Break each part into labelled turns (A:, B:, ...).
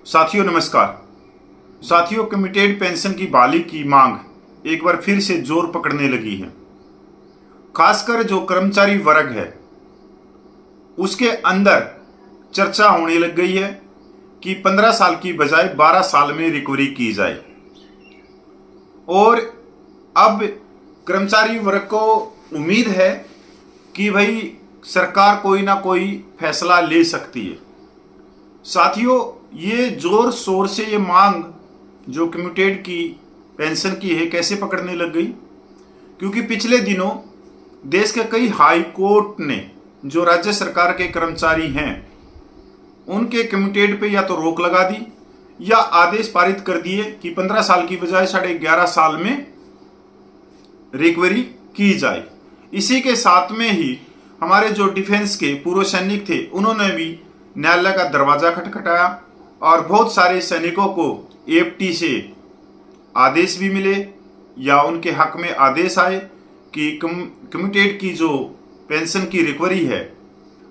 A: साथियों नमस्कार। साथियों, कमिटेड पेंशन की बहाली की मांग एक बार फिर से जोर पकड़ने लगी है। खासकर जो कर्मचारी वर्ग है उसके अंदर चर्चा होने लग गई है कि 15 साल की बजाय 12 साल में रिकवरी की जाए। और अब कर्मचारी वर्ग को उम्मीद है कि भाई सरकार कोई ना कोई फैसला ले सकती है। साथियों, ये जोर शोर से ये मांग जो कम्यूटेड की पेंशन की है कैसे पकड़ने लग गई, क्योंकि पिछले दिनों देश के कई हाई कोर्ट ने जो राज्य सरकार के कर्मचारी हैं उनके कम्यूटेड पे या तो रोक लगा दी या आदेश पारित कर दिए कि 15 साल की बजाय 11.5 साल में रिकवरी की जाए। इसी के साथ में ही हमारे जो डिफेंस के पूर्व सैनिक थे उन्होंने भी न्यायालय का दरवाजा खटखटाया और बहुत सारे सैनिकों को एएफटी से आदेश भी मिले या उनके हक में आदेश आए कि कम्यूटेड की जो पेंशन की रिकवरी है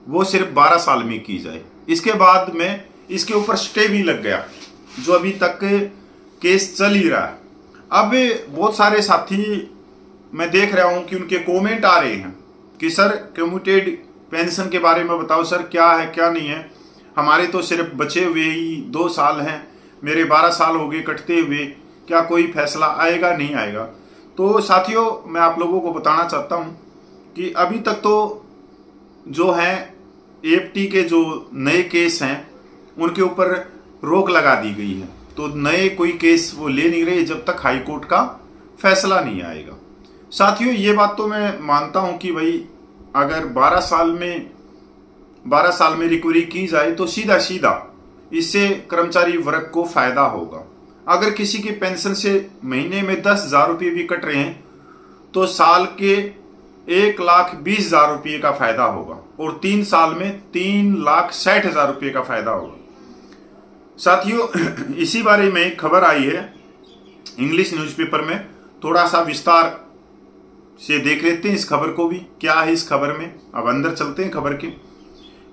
A: वो सिर्फ 12 साल में की जाए। इसके बाद में इसके ऊपर स्टे भी लग गया जो अभी तक केस चल ही रहा है। अब बहुत सारे साथी मैं देख रहा हूं कि उनके कमेंट आ रहे हैं कि सर कम्यूटेड पेंशन के बारे में बताओ, सर क्या है क्या नहीं है, हमारे तो सिर्फ बचे हुए ही 2 साल हैं, मेरे 12 साल हो गए कटते हुए, क्या कोई फैसला आएगा नहीं आएगा। तो साथियों, मैं आप लोगों को बताना चाहता हूं कि अभी तक तो जो है एएफटी के जो नए केस हैं उनके ऊपर रोक लगा दी गई है, तो नए कोई केस वो ले नहीं रहे जब तक हाई कोर्ट का फैसला नहीं आएगा। साथियों, ये बात तो मैं मानता हूं कि भाई अगर 12 साल में रिकवरी की जाए तो सीधा सीधा इससे कर्मचारी वर्ग को फायदा होगा। अगर किसी की पेंशन से महीने में 10,000 रुपये भी कट रहे हैं तो साल के 1,20,000 रुपये का फायदा होगा और 3 साल में 3,60,000 रुपये का फायदा होगा। साथियों, इसी बारे में खबर आई है इंग्लिश न्यूज़पेपर में, थोड़ा सा विस्तार से देख लेते हैं इस खबर को भी, क्या है इस खबर में। अब अंदर चलते हैं खबर के।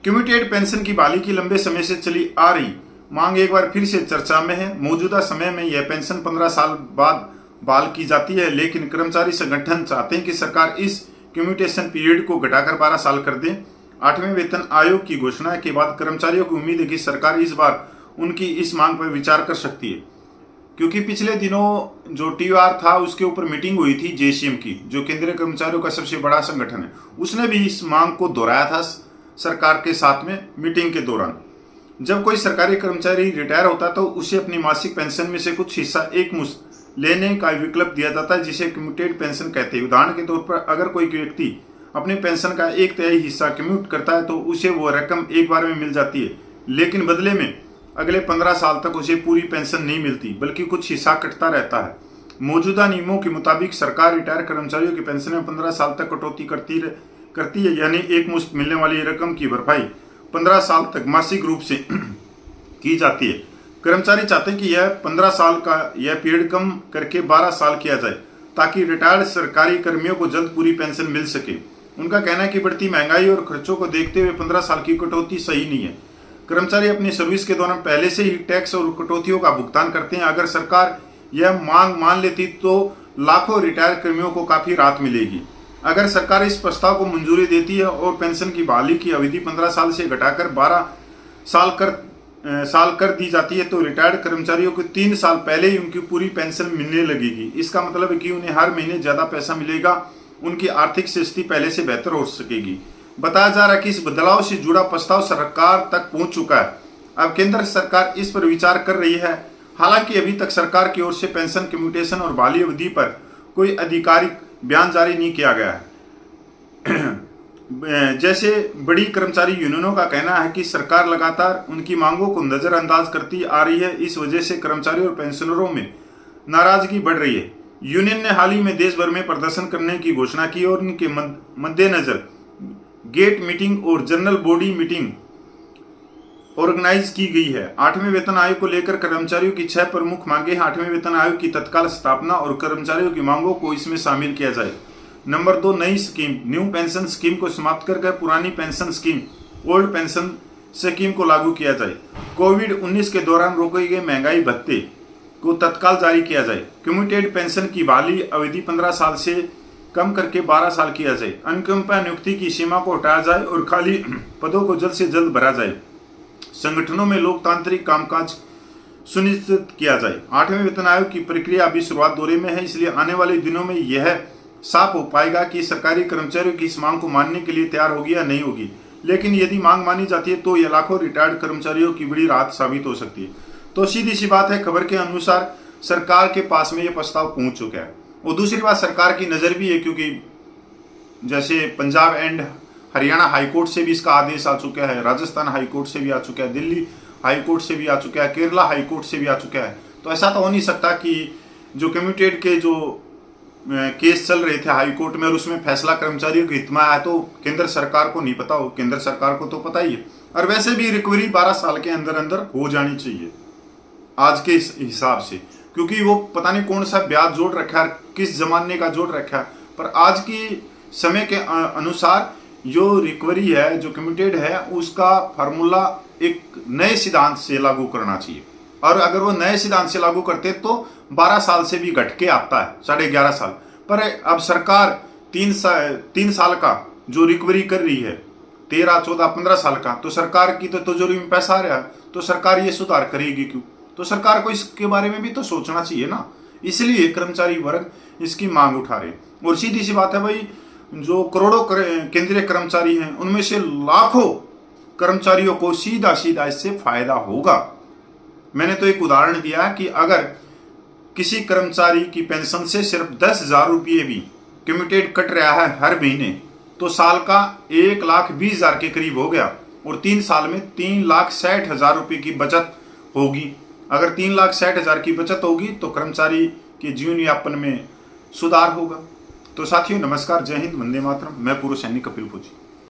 A: कम्यूटेड पेंशन की बहाली की लंबे समय से चली आ रही मांग एक बार फिर से चर्चा में है। मौजूदा समय में यह पेंशन 15 साल बाद बहाल की जाती है, लेकिन कर्मचारी संगठन चाहते हैं कि सरकार इस कम्यूटेशन पीरियड को घटाकर 12 साल कर दे। 8वें वेतन आयोग की घोषणा के बाद कर्मचारियों की उम्मीद है कि सरकार इस बार उनकी इस मांग पर विचार कर सकती है, क्योंकि पिछले दिनों जो टीआर था उसके ऊपर मीटिंग हुई थी जेसीएम की, जो केंद्रीय कर्मचारियों का सबसे बड़ा संगठन है। उसने भी इस मांग को दोहराया था सरकार के साथ में मीटिंग के दौरान। जब कोई सरकारी कर्मचारी रिटायर होता तो उसे अपनी मासिक पेंशन में से कुछ हिस्सा एक मुश्त लेने का विकल्प दिया जाता है, जिसे कम्यूटेड पेंशन कहते हैं। उदाहरण के तौर पर अगर कोई व्यक्ति अपनी पेंशन का 1/3 हिस्सा कम्यूट करता है तो उसे वो रकम एक बार में मिल जाती है, लेकिन बदले में अगले 15 साल तक उसे पूरी पेंशन नहीं मिलती बल्कि कुछ हिस्सा कटता रहता है। मौजूदा नियमों के मुताबिक सरकार रिटायर कर्मचारियों की पेंशन में 15 साल तक कटौती करती है, यानी एक मुश्त मिलने वाली रकम की भरपाई 15 साल तक मासिक रूप से की जाती है। कर्मचारी चाहते हैं कि यह 15 साल का यह पीरियड कम करके 12 साल किया जाए ताकि रिटायर्ड सरकारी कर्मियों को जल्द पूरी पेंशन मिल सके। उनका कहना है कि बढ़ती महंगाई और खर्चों को देखते हुए 15 साल की कटौती सही नहीं है। कर्मचारी अपनी सर्विस के दौरान पहले से ही टैक्स और कटौतियों का भुगतान करते हैं। अगर सरकार यह मांग मान लेती तो लाखों रिटायर्ड कर्मियों को काफी राहत मिलेगी। अगर सरकार इस प्रस्ताव को मंजूरी देती है और पेंशन की बहाली की अवधि 15 साल से घटाकर 12 साल कर दी जाती है तो रिटायर्ड कर्मचारियों को 3 साल पहले ही उनकी पूरी पेंशन मिलने लगेगी। इसका मतलब है कि उन्हें हर महीने ज्यादा पैसा मिलेगा, उनकी आर्थिक स्थिति पहले से बेहतर हो सकेगी। बताया जा रहा है कि इस बदलाव से जुड़ा प्रस्ताव सरकार तक पहुंच चुका है। अब केंद्र सरकार इस पर विचार कर रही है। हालांकि अभी तक सरकार की ओर से पेंशन कम्यूटेशन और बहाली अवधि पर कोई आधिकारिक बयान जारी नहीं किया गया है। जैसे बड़ी कर्मचारी यूनियनों का कहना है कि सरकार लगातार उनकी मांगों को नजरअंदाज करती आ रही है। इस वजह से कर्मचारियों और पेंशनरों में नाराजगी बढ़ रही है। यूनियन ने हाल ही में देश भर में प्रदर्शन करने की घोषणा की और उनके मद्देनजर गेट मीटिंग और जनरल बॉडी मीटिंग ऑर्गेनाइज की गई है। 8वें वेतन आयोग को लेकर कर्मचारियों की 6 प्रमुख मांगे हैं। 8वें वेतन आयोग की तत्काल स्थापना और कर्मचारियों की मांगों को इसमें शामिल किया जाए। नंबर 2, नई स्कीम न्यू पेंशन स्कीम को समाप्त कर पुरानी pension scheme old pension scheme को लागू किया जाए। कोविड-19 के दौरान रोके गए महंगाई भत्ते को तत्काल जारी किया जाए। कम्यूटेड पेंशन की बहाली अवधि 15 साल से कम करके 12 साल किया जाए। अनुकंपा नियुक्ति की सीमा को हटाया जाए और खाली पदों को जल्द से जल्द भरा जाए। संगठनों में लोकतांत्रिक कामकाज सुनिश्चित किया जाए। 8वें वेतन आयोग की प्रक्रिया अभी शुरुआत दौरे में है, इसलिए आने वाले दिनों में यह साफ हो पाएगा कि सरकारी कर्मचारियों की इस मांग को मानने के लिए तैयार होगी या नहीं होगी। लेकिन यदि मांग मानी जाती है तो यह लाखों रिटायर्ड कर्मचारियों की बड़ी राहत साबित हो सकती है। तो सीधी सी बात है, खबर के अनुसार सरकार के पास में यह प्रस्ताव पहुंच चुका है। और दूसरी बात, सरकार की नज़र भी है, क्योंकि जैसे पंजाब एंड हरियाणा हाईकोर्ट से भी इसका आदेश आ चुका है, राजस्थान हाईकोर्ट से भी आ चुका है, दिल्ली हाईकोर्ट से भी आ चुका है, केरला हाईकोर्ट से भी आ चुका है। तो ऐसा तो हो नहीं सकता कि जो कम्यूटेड के जो केस चल रहे थे हाईकोर्ट में और उसमें फैसला कर्मचारियों के हित में आया तो केंद्र सरकार को नहीं पता हो। केंद्र सरकार को तो पता ही है। और वैसे भी रिकवरी 12 साल के अंदर अंदर हो जानी चाहिए आज के हिसाब से, क्योंकि वो पता नहीं कौन सा ब्याज जोड़ रखा है, किस जमाने का जोड़ रखा है। पर आज की समय के अनुसार जो रिकवरी है, जो कम्यूटेड है, उसका फार्मूला एक नए सिद्धांत से लागू करना चाहिए। और अगर वो नए सिद्धांत से लागू करते तो 12 साल से भी घट के आता है 11.5 साल। पर अब सरकार 3 साल का जो रिकवरी कर रही है, 13, 14, 15 साल का, तो सरकार की तो तिजोरी में पैसा आ रहा है, तो सरकार ये सुधार करेगी क्यों? तो सरकार को इसके बारे में भी तो सोचना चाहिए ना। इसलिए कर्मचारी वर्ग इसकी मांग उठा रहे। और सीधी सी बात है भाई, जो करोड़ों केंद्रीय कर्मचारी हैं, उनमें से लाखों कर्मचारियों को सीधा सीधा इससे फायदा होगा। मैंने तो एक उदाहरण दिया कि अगर किसी कर्मचारी की पेंशन से सिर्फ 10,000 रुपये भी कम्यूटेड कट रहा है हर महीने, तो साल का 1,20,000 के करीब हो गया। और 3 साल में 3,60,000 रुपये की बचत होगी। अगर 3,60,000 की बचत होगी तो कर्मचारी के जीवन यापन में सुधार होगा। तो साथियों, नमस्कार, जय हिंद, वंदे मातरम। मैं पूर्व सैनिक कपिल फौजी।